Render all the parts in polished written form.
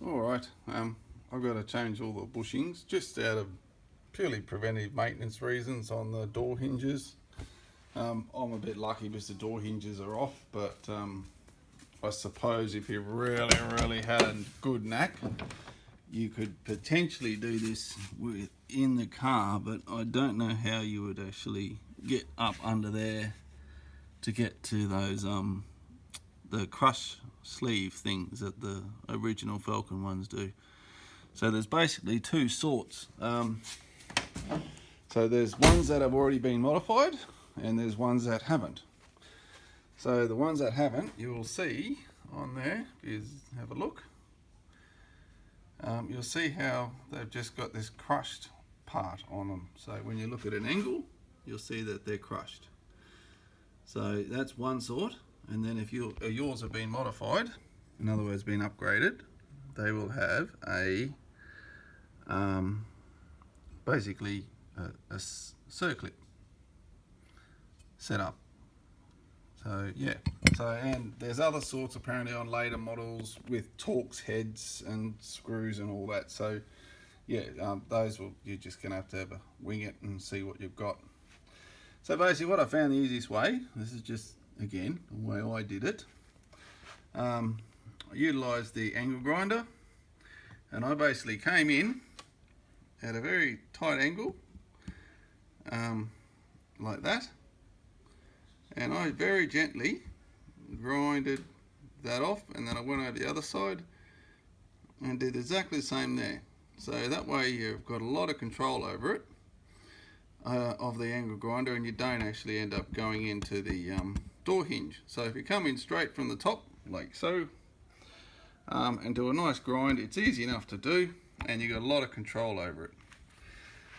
Alright, I've got to change all the bushings just out of purely preventive maintenance reasons on the door hinges. I'm a bit lucky because the door hinges are off, but I suppose if you really had a good knack, you could potentially do this in the car, but I don't know how you would actually get up under there to get to those the crush sleeve things that the original Falcon ones do. So there's basically two sorts. So there's ones that have already been modified and there's ones that haven't. So the ones that haven't, you will see on there, have a look. You'll see how they've just got this crushed part on them. So when you look at an angle, you'll see that they're crushed. So that's one sort. And then if yours have been modified, in other words been upgraded, they will have a basically a circlip set up. So yeah, and there's other sorts apparently on later models with Torx heads and screws and all that. So yeah, you're just gonna have to wing it and see what you've got. So basically what I found the easiest way, this is just again the way I did it, I utilised the angle grinder, and I basically came in at a very tight angle like that, and I very gently grinded that off, and then I went over the other side and did exactly the same there. So that way you've got a lot of control over it of the angle grinder, and you don't actually end up going into the door hinge. So if you come in straight from the top like so and do a nice grind, it's easy enough to do and you've got a lot of control over it.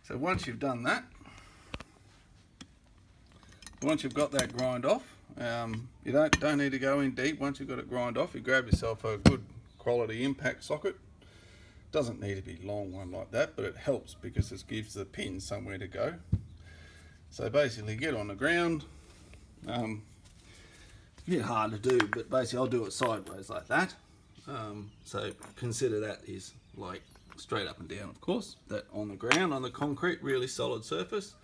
So once you've done that, once you've got that grind off, you don't need to go in deep. Once you've got it grind off, you grab yourself a good quality impact socket. Doesn't need to be a long one like that, but it helps because it gives the pin somewhere to go. So basically get on the ground. A bit hard to do, but basically I'll do it sideways like that. So consider that is like straight up and down, of course, that on the ground, on the concrete, really solid surface.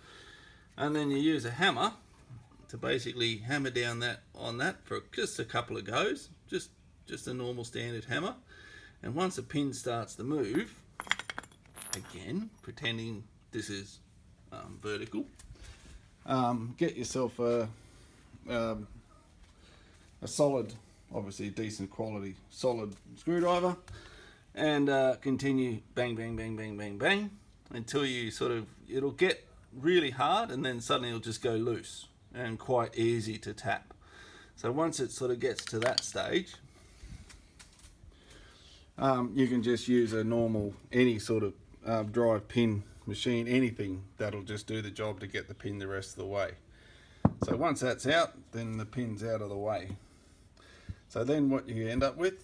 And then you use a hammer to basically hammer down on that for just a couple of goes, just a normal standard hammer. And once the pin starts to move, again, pretending this is vertical, get yourself a solid, obviously decent quality, solid screwdriver, and continue bang, bang, bang, bang, bang, bang, until you it'll get really hard, and then suddenly it'll just go loose and quite easy to tap. So once it sort of gets to that stage, you can just use a normal, any sort of drive pin machine, anything that'll just do the job to get the pin the rest of the way. So once that's out, then the pin's out of the way. So then what you end up with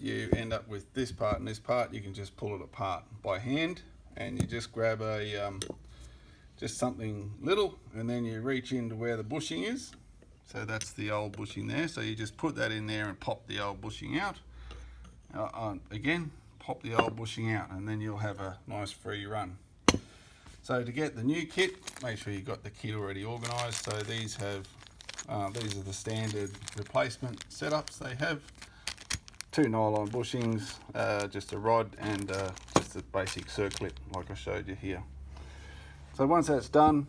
this part, and this part you can just pull it apart by hand, and you just grab a just something little, and then you reach into where the bushing is. So that's the old bushing there, so you just put that in there and pop the old bushing out. Again, pop the old bushing out, and then you'll have a nice free run. So to get the new kit, make sure you've got the kit already organised. So these are the standard replacement setups they have. 2 nylon bushings, just a rod, and just a basic circlip like I showed you here. So once that's done,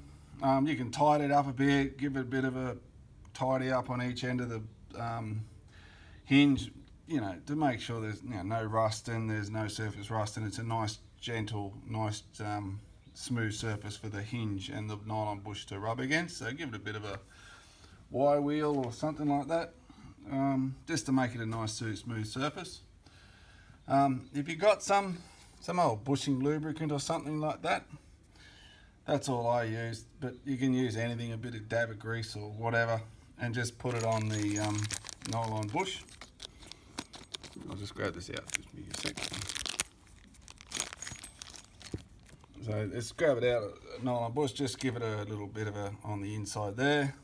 you can tidy it up a bit, give it a bit of a tidy up on each end of the hinge, to make sure there's no rust and there's no surface rust, and it's a nice, gentle, nice, smooth surface for the hinge and the nylon bush to rub against. So give it a bit of a wire wheel or something like that, just to make it a nice, smooth surface. If you've got some old bushing lubricant or something like that, that's all I use, but you can use anything, a bit of dab of grease or whatever, and just put it on the nylon bush. I'll just grab this out, just give me a sec. So let's grab it out of the nylon bush, just give it a little bit of on the inside there.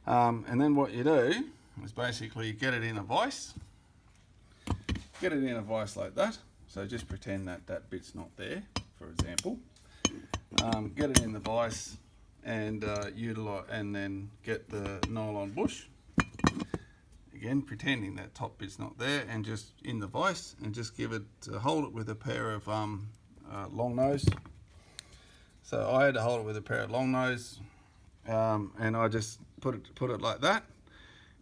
And then what you do is basically get it in a vise like that. So just pretend that that bit's not there, for example. Get it in the vise and utilize, and then get the nylon bush. Again, pretending that top bit's not there, and just in the vise, and just give it, hold it with a pair of long nose. So I had to hold it with a pair of long nose, and I just put it like that,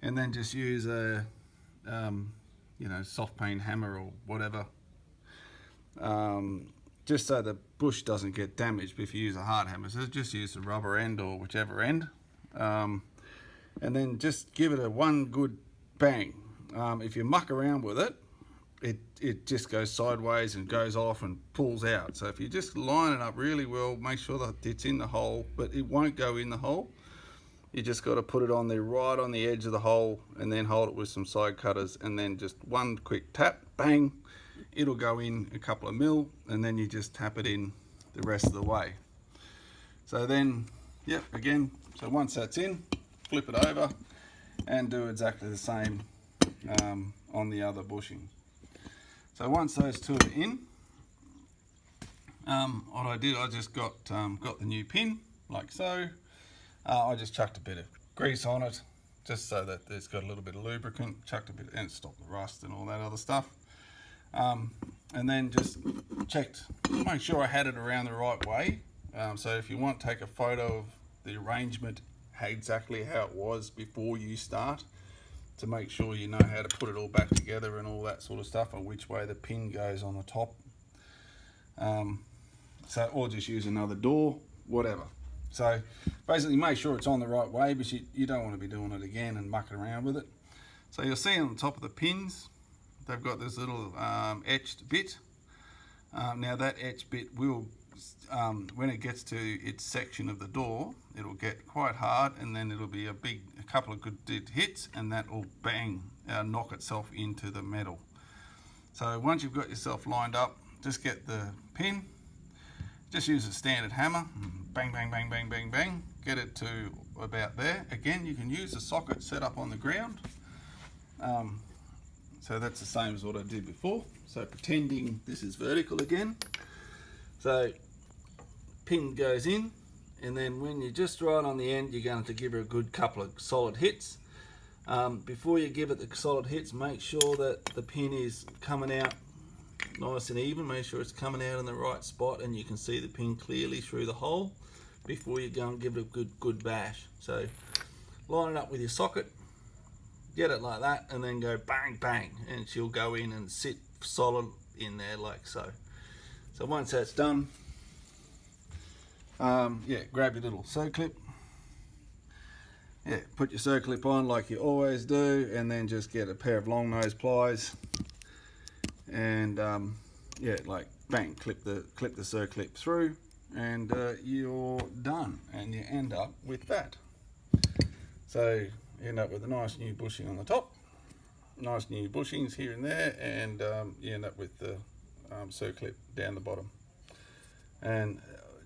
and then just use a you know, soft pane hammer or whatever, just so the bush doesn't get damaged if you use a hard hammer. So just use the rubber end or whichever end, and then just give it a one good bang. If you muck around with it, it just goes sideways and goes off and pulls out. So if you just line it up really well, make sure that it's in the hole, but it won't go in the hole. You just got to put it on there, right on the edge of the hole, and then hold it with some side cutters, and then just one quick tap, bang, it'll go in a couple of mil, and then you just tap it in the rest of the way. So then, yep, again, so once that's in, flip it over and do exactly the same on the other bushing. So once those two are in, what I did, I just got the new pin, like so. I just chucked a bit of grease on it, just so that it's got a little bit of lubricant, chucked a bit, and stopped the rust and all that other stuff. And then just checked, make sure I had it around the right way. So if you want, take a photo of the arrangement, exactly how it was before you start, to make sure you know how to put it all back together and all that sort of stuff, and which way the pin goes on the top. So, or just use another door, whatever. So basically make sure it's on the right way, but you don't want to be doing it again and mucking around with it. So you'll see on the top of the pins, they've got this little etched bit. Now that etched bit will, when it gets to its section of the door, it'll get quite hard, and then it'll be a couple of good hits, and that will bang, knock itself into the metal. So once you've got yourself lined up, just get the pin, just use a standard hammer, bang, bang, bang, bang, bang, bang, get it to about there. Again, you can use a socket set up on the ground. So that's the same as what I did before. So pretending this is vertical again. So pin goes in, and then when you're just right on the end, you're going to give it a good couple of solid hits. Before you give it the solid hits, make sure that the pin is coming out nice and even. Make sure it's coming out in the right spot, and you can see the pin clearly through the hole before you go and give it a good bash. So line it up with your socket, get it like that, and then go bang bang, and she'll go in and sit solid in there like so. So once that's done, yeah, grab your little circlip, yeah, put your circlip on like you always do, and then just get a pair of long nose pliers, and yeah, like bang, clip the circlip through, and you're done, and you end up with that. So you end up with a nice new bushing on the top, nice new bushings here and there, and you end up with the circlip down the bottom, and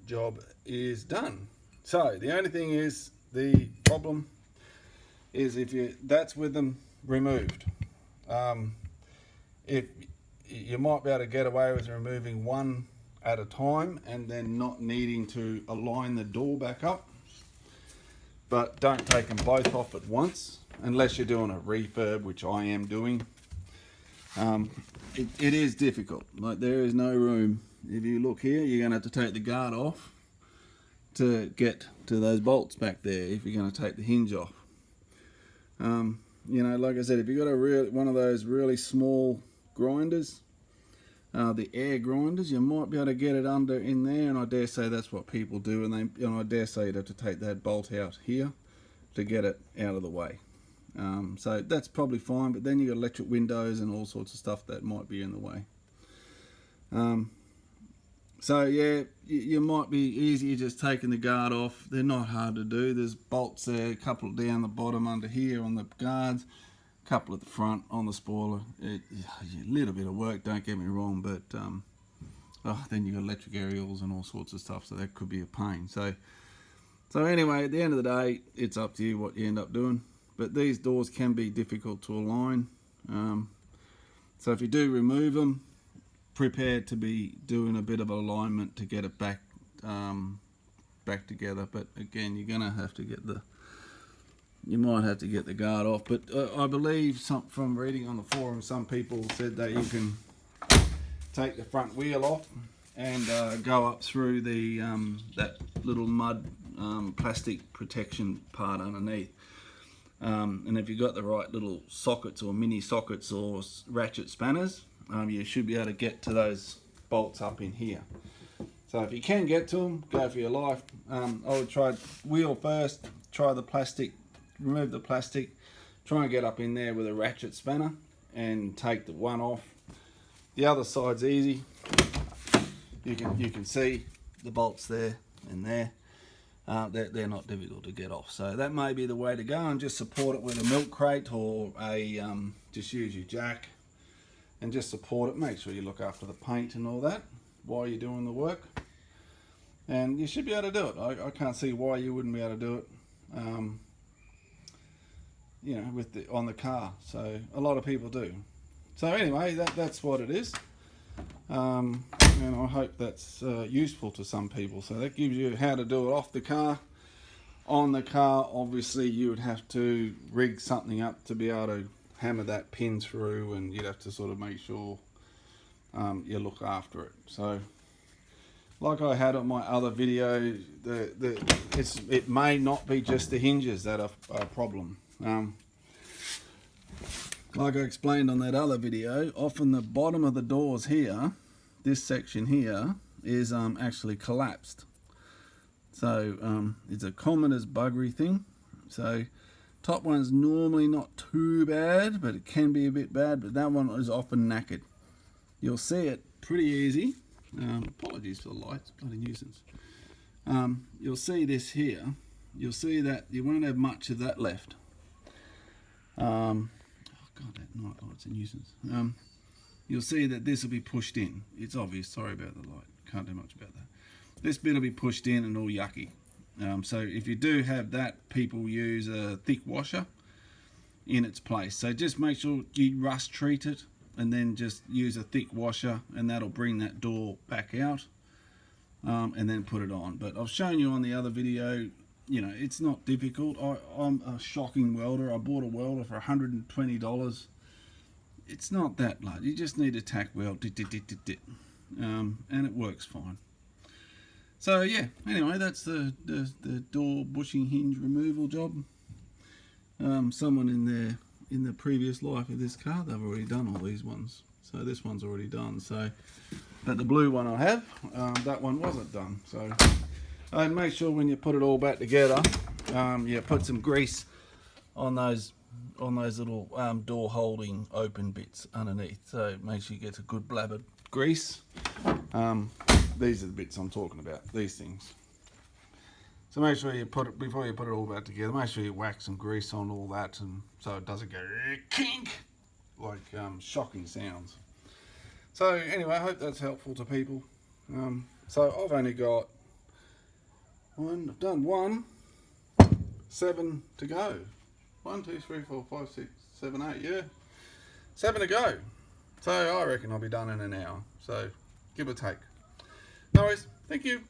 job is done. So the only thing is, the problem is if that's with them removed. If you might be able to get away with removing one at a time and then not needing to align the door back up, but don't take them both off at once unless you're doing a refurb, which I am doing. It is difficult. Like, there is no room. If you look here, you're going to have to take the guard off to get to those bolts back there if you're going to take the hinge off. You know, like I said, if you've got one of those really small grinders, the air grinders, you might be able to get it under in there, and I dare say that's what people do, and I dare say you'd have to take that bolt out here to get it out of the way. So that's probably fine, but then you've got electric windows and all sorts of stuff that might be in the way. So yeah, you might be easier just taking the guard off. They're not hard to do. There's bolts there, a couple down the bottom under here on the guards, a couple at the front on the spoiler. A little bit of work, don't get me wrong, but then you've got electric aerials and all sorts of stuff, so that could be a pain. So anyway, at the end of the day, it's up to you what you end up doing. But these doors can be difficult to align. So if you do remove them, prepared to be doing a bit of alignment to get it back together. But again, you're gonna have to get the, you might have to get the guard off. But I believe from reading on the forum, some people said that you can take the front wheel off and go up through the that little mud plastic protection part underneath. And if you've got the right little sockets or mini sockets or ratchet spanners, you should be able to get to those bolts up in here. So if you can get to them, go for your life. I would try wheel first, try the plastic, remove the plastic, try and get up in there with a ratchet spanner and take the one off. The other side's easy. You can see the bolts there and there. They're not difficult to get off, so that may be the way to go, and just support it with a milk crate or a just use your jack and just support it. Make sure you look after the paint and all that while you're doing the work, and you should be able to do it. I can't see why you wouldn't be able to do it, you know, with on the car. So a lot of people do. So anyway, that's what it is. And I hope that's useful to some people. So that gives you how to do it off the car. On the car, obviously you would have to rig something up to be able to hammer that pin through, and you'd have to sort of make sure you look after it. So like I had on my other video, it may not be just the hinges that are a problem. Like I explained on that other video, often the bottom of the doors here, this section here, is actually collapsed. So it's a common as buggery thing. So top one's normally not too bad, but it can be a bit bad, but that one is often knackered. You'll see it pretty easy. Apologies for the lights, bloody nuisance. You'll see this here. You'll see that you won't have much of that left. God, that night light's a nuisance. You'll see that this will be pushed in. It's obvious, sorry about the light, can't do much about that. This bit will be pushed in and all yucky. So if you do have that, people use a thick washer in its place. So just make sure you rust treat it and then just use a thick washer, and that'll bring that door back out, and then put it on. But I've shown you on the other video, you know, it's not difficult. I'm a shocking welder. I bought a welder for $120. It's not that large. You just need a tack weld, and it works fine. So yeah, anyway, that's the door bushing hinge removal job. Someone in the previous life of this car, they've already done all these ones. So this one's already done. So, but the blue one I have, that one wasn't done. So. And make sure when you put it all back together, you put some grease on those little door holding open bits underneath. So make sure you get a good blabbered grease. These are the bits I'm talking about, these things. So make sure you put it, before you put it all back together, make sure you whack some grease on all that, and so it doesn't go kink like shocking sounds. So anyway, I hope that's helpful to people. So I've only got I've done 7 to go. 1, 2, 3, 4, 5, 6, 7, 8, yeah. 7 to go. So I reckon I'll be done in an hour. So give or take. No worries. Thank you.